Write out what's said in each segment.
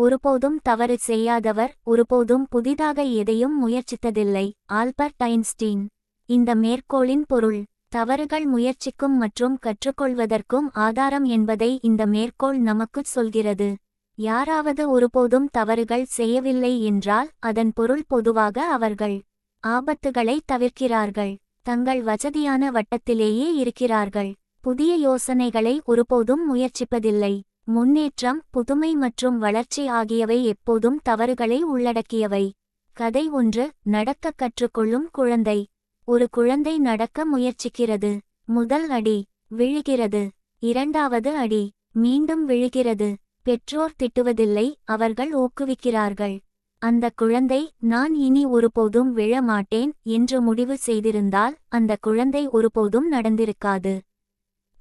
ஒருபோதும் தவறு செய்யாதவர், ஒருபோதும் புதிதாக எதையும் முயற்சித்ததில்லை. Albert Einstein. இந்த மேற்கோளின் பொருள்: தவறுகள் முயற்சிக்கும் மற்றும் கற்றுக்கொள்வதற்கும் ஆதாரம் என்பதை இந்த மேற்கோள் நமக்குச் சொல்கிறது. யாராவது ஒருபோதும் தவறுகள் செய்யவில்லை என்றால் அதன் பொருள் பொதுவாக அவர்கள் ஆபத்துகளை தவிர்க்கிறார்கள், தங்கள் வசதியான வட்டத்திலேயே இருக்கிறார்கள், புதிய யோசனைகளை ஒருபோதும் முயற்சிப்பதில்லை. முன்னேற்றம், புதுமை மற்றும் வளர்ச்சி ஆகியவை எப்போதும் தவறுகளை உள்ளடக்கியவை. கதை 1. நடக்க கற்றுக்கொள்ளும் குழந்தை. ஒரு குழந்தை நடக்க முயற்சிக்கிறது. முதல் அடி, விழுகிறது. இரண்டாவது அடி, மீண்டும் விழுகிறது. பெற்றோர் திட்டுவதில்லை, அவர்கள் ஊக்குவிக்கிறார்கள். அந்த குழந்தை நான் இனி ஒருபோதும் விழ மாட்டேன் என்று முடிவு செய்திருந்தால் அந்த குழந்தை ஒருபோதும் நடந்திருக்காது.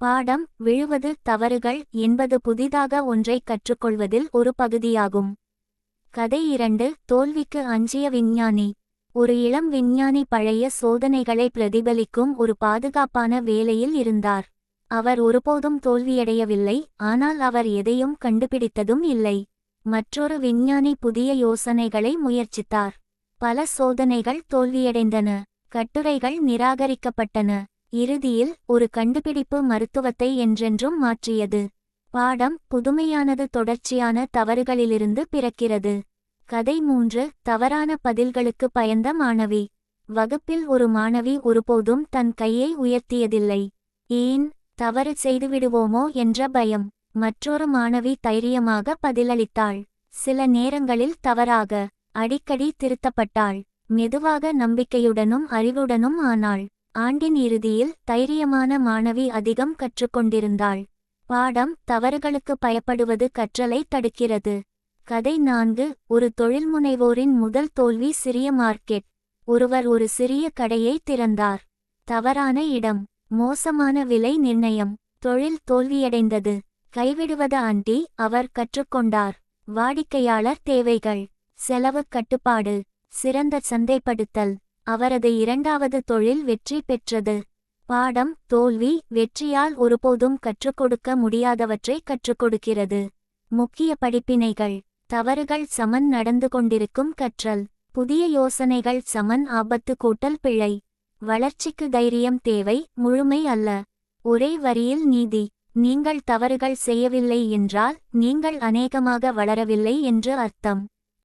பாடம்: விழுவது, தவறுகள் என்பது புதிதாக ஒன்றை கற்றுக்கொள்வதில் ஒரு பகுதியாகும். கதை 2. தோல்விக்கு அஞ்சிய விஞ்ஞானி. ஒரு இளம் விஞ்ஞானி பழைய சோதனைகளை பிரதிபலிக்கும் ஒரு பாதுகாப்பான வேலையில் இருந்தார். அவர் ஒருபோதும் தோல்வியடையவில்லை, ஆனால் அவர் எதையும் கண்டுபிடித்ததும் இல்லை. மற்றொரு விஞ்ஞானி புதிய யோசனைகளை முயற்சித்தார். பல சோதனைகள் தோல்வியடைந்தன, கட்டுரைகள் நிராகரிக்கப்பட்டன. இறுதியில் ஒரு கண்டுபிடிப்பு மருத்துவத்தை என்றென்றும் மாற்றியது. பாடம்: புதுமையானது தொடர்ச்சியான தவறுகளிலிருந்து பிறக்கிறது. கதை 3. தவறான பதில்களுக்கு பயந்த மாணவி. வகுப்பில் ஒரு மாணவி ஒருபோதும் தன் கையை உயர்த்தியதில்லை. ஏன்? தவறு செய்துவிடுவோமோ என்ற பயம். மற்றொரு மாணவி தைரியமாக பதிலளித்தாள். சில நேரங்களில் தவறாக, அடிக்கடி திருத்தப்பட்டாள். மெதுவாக நம்பிக்கையுடனும் அறிவுடனும் ஆனாள். ஆண்டின் இறுதியில் தைரியமான மாணவி அதிகம் கற்றுக்கொண்டிருந்தாள். பாடம்: தவறுகளுக்கு பயப்படுவது கற்றலை தடுக்கிறது. கதை 4. ஒரு தொழில்முனைவோரின் முதல் தோல்வி. சிறிய மார்க்கெட். ஒருவர் ஒரு சிறிய கடையை திறந்தார். தவறான இடம், மோசமான விலை நிர்ணயம். தொழில் தோல்வியடைந்தது. கைவிடுவது ஆண்டி. அவர் கற்றுக்கொண்டார். வாடிக்கையாளர் தேவைகள், செலவு கட்டுப்பாடு, சிறந்த சந்தைப்படுத்தல். அவரது இரண்டாவது தொழில் வெற்றி பெற்றது. பாடம்: தோல்வி வெற்றியால் ஒருபோதும் கற்றுக்கொடுக்க முடியாதவற்றை கற்றுக்கொடுக்கிறது. முக்கிய படிப்பினைகள்: தவறுகள் சமன் நடந்து கொண்டிருக்கும் கற்றல். புதிய யோசனைகள் சமன் ஆபத்து கூட்டல் பிழை. வளர்ச்சிக்கு தைரியம் தேவை, முழுமை அல்ல. ஒரே வரியில் நீதி: நீங்கள் தவறுகள் செய்யவில்லை என்றால் நீங்கள் அநேகமாக வளரவில்லை என்று அர்த்தம்.